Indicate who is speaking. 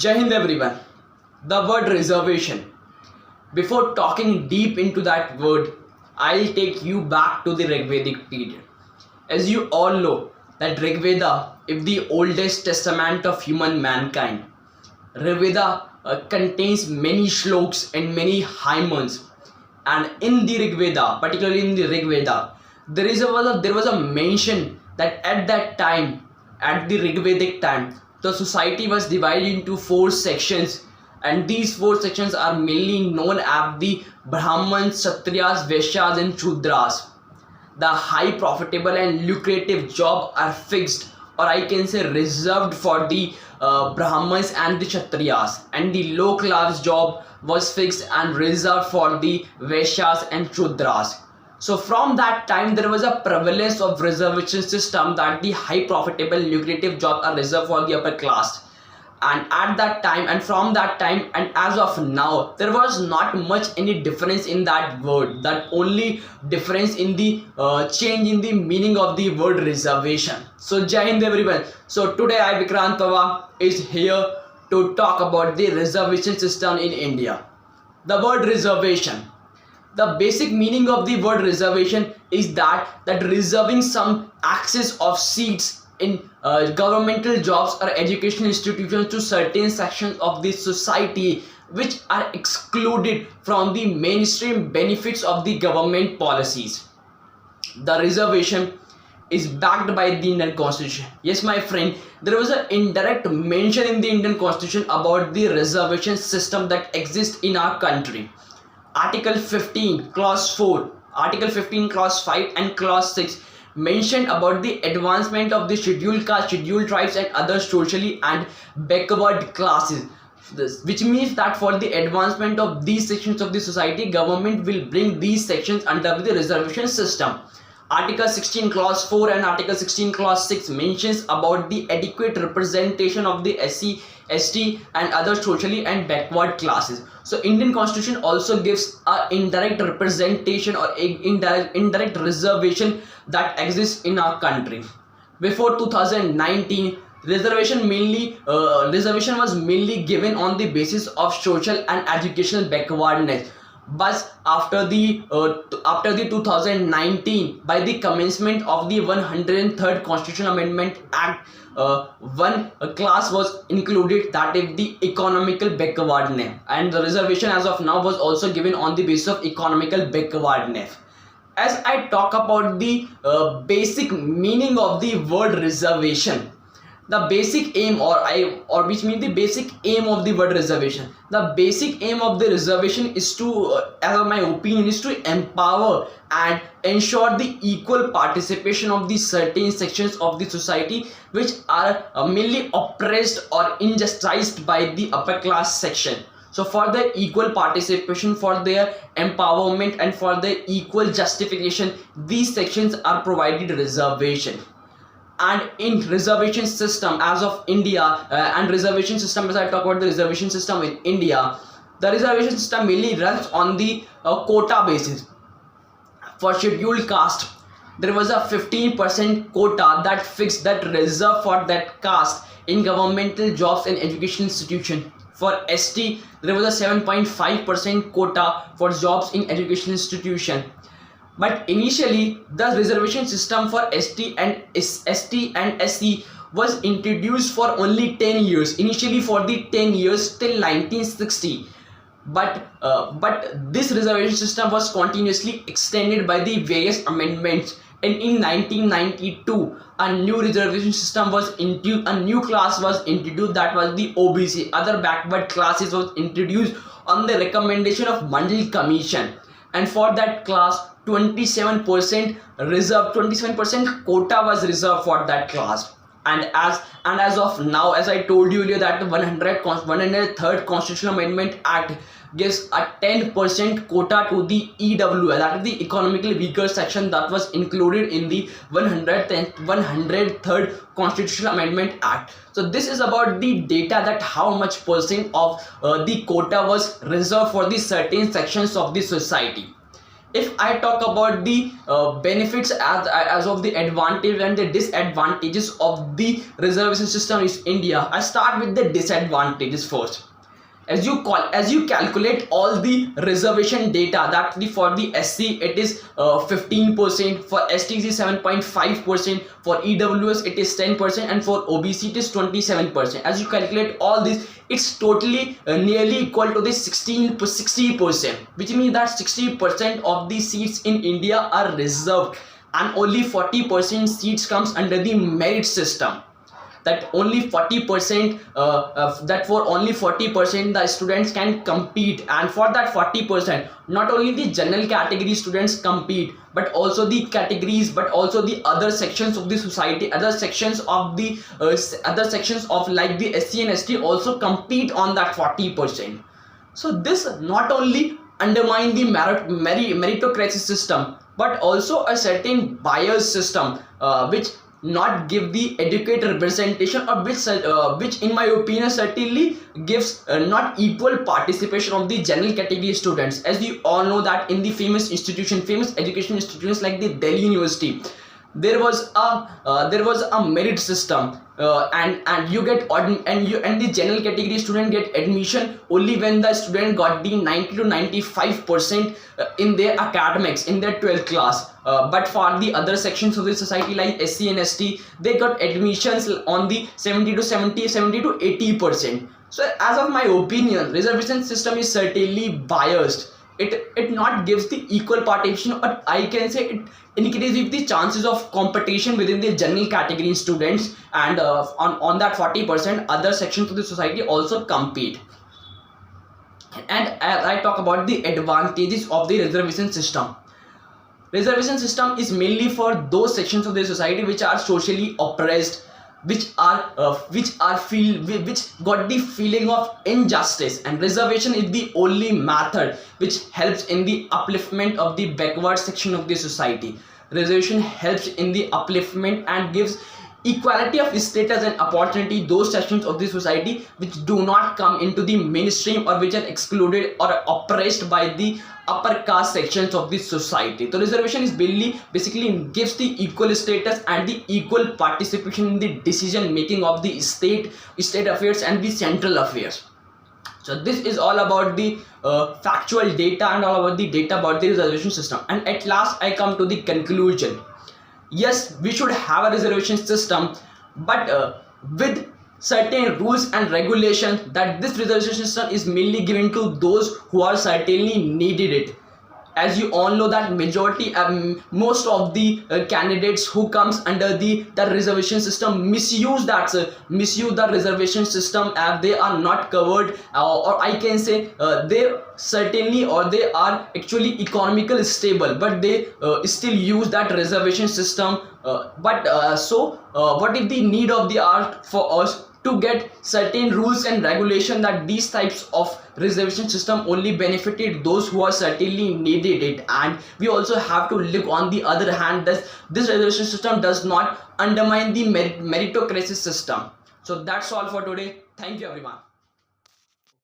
Speaker 1: Jai Hind everyone. The word reservation. Before talking deep into that word, I'll take you back to the Rigvedic period. As you all know, that Rigveda is the oldest testament of human mankind. Rigveda contains many shloks and many hymns. And in the Rigveda, particularly in the Rigveda, there was a mention that at that time, at the Rigvedic time, the society was divided into four sections, and these four sections are mainly known as the Brahmans, Kshatriyas, Vaishyas and Shudras. The high profitable and lucrative job are fixed, or I can say reserved for the Brahmans and the Kshatriyas, and the low class job was fixed and reserved for the Vaishyas and Shudras. So from that time there was a prevalence of reservation system that the high profitable lucrative jobs are reserved for the upper class. And at that time and from that time and as of now, there was not much any difference in that word. That only difference in the change in the meaning of the word reservation. So Jai Hind everyone. So today I Vikrant Pawar is here to talk about the reservation system in India. The word reservation. The basic meaning of the word reservation is that reserving some access of seats in governmental jobs or educational institutions to certain sections of the society which are excluded from the mainstream benefits of the government policies. The reservation is backed by the Indian Constitution. Yes, my friend, there was an indirect mention in the Indian Constitution about the reservation system that exists in our country. Article 15 clause 4, Article 15 clause 5 and clause 6 mentioned about the advancement of the scheduled caste, scheduled tribes and other socially and backward classes. Which means that for the advancement of these sections of the society, government will bring these sections under the reservation system. Article 16 clause 4 and Article 16 clause 6 mentions about the adequate representation of the SC, ST and other socially and backward classes. So Indian Constitution also gives a indirect representation or indirect reservation that exists in our country. Before 2019, reservation was mainly given on the basis of social and educational backwardness. But after the 2019, by the commencement of the 103rd Constitutional Amendment Act, one class was included, that is the economical backwardness, and the reservation as of now was also given on the basis of economical backwardness. As I talk about the basic meaning of the word reservation, the basic aim which means the basic aim of the word reservation. The basic aim of the reservation is to, as my opinion, is to empower and ensure the equal participation of the certain sections of the society which are mainly oppressed or injusticed by the upper class section. So for the equal participation, for their empowerment and for the equal justification, these sections are provided reservation. And in reservation system as of India and reservation system, as I talk about the reservation system in India, the reservation system mainly runs on the quota basis. For scheduled caste, there was a 15% quota that fixed, that reserved for that caste in governmental jobs and education institution. For ST, there was a 7.5% quota for jobs in education institution. But initially, the reservation system for ST and SC was introduced for only 10 years. Initially for the 10 years till 1960. But this reservation system was continuously extended by the various amendments. And in 1992, a new reservation system was introduced. A new class was introduced, that was the OBC. Other backward classes was introduced on the recommendation of Mandal Commission. And for that class, 27% quota was reserved for that class. And as of now, as I told you earlier, that the 103rd Constitutional Amendment Act gives a 10% quota to the EWS, that is the economically weaker section, that was included in the 103rd Constitutional Amendment Act. So this is about the data, that how much percent of the quota was reserved for the certain sections of the society. If I talk about the benefits as of the advantage and the disadvantages of the reservation system in India, I start with the disadvantages first. As you calculate all the reservation data, that for the SC it is 15%, for ST it is 7.5%, for EWS it is 10%, and for OBC it is 27%. As you calculate all this, it's totally nearly equal to the 60%, which means that 60% of the seats in India are reserved, and only 40% seats comes under the merit system. That only 40% that for only 40% the students can compete, and for that 40% not only the general category students compete, but also the categories, but also the other sections of the society, other sections of like the SC and ST also compete on that 40%. So this not only undermine the meritocracy system, but also a certain bias system which not give the adequate representation, or which in my opinion certainly gives not equal participation of the general category students. As you all know that in the famous education institutions like the Delhi University, there was a merit system, and you get and the general category student get admission only when the student got the 90 to 95% in their academics in their 12th class. But for the other sections of the society like SC and ST, they got admissions on the 70 to 80%. So as of my opinion, reservation system is certainly biased. It not gives the equal participation, or I can say it increases the chances of competition within the general category students, and on that 40% other sections of the society also compete. And as I talk about the advantages of the reservation system, reservation system is mainly for those sections of the society which are socially oppressed, which got the feeling of injustice, and reservation is the only method which helps in the upliftment of the backward section of the society. Reservation helps in the upliftment and gives equality of status and opportunity those sections of the society which do not come into the mainstream, or which are excluded or oppressed by the upper caste sections of the society. So reservation is basically gives the equal status and the equal participation in the decision making of the state affairs and the central affairs. So this is all about the factual data and all about the data about the reservation system. And at last I come to the conclusion. Yes, we should have a reservation system, but with certain rules and regulations, that this reservation system is mainly given to those who are certainly needed it. As you all know that majority most of the candidates who comes under the reservation system misuse the reservation system, as they are not covered, or I can say they certainly, or they are actually economically stable, but they still use that reservation system. What if the need of the art for us to get certain rules and regulation that these types of reservation system only benefited those who are certainly needed it, and we also have to look on the other hand that this reservation system does not undermine the meritocracy system. So that's all for today. Thank you everyone.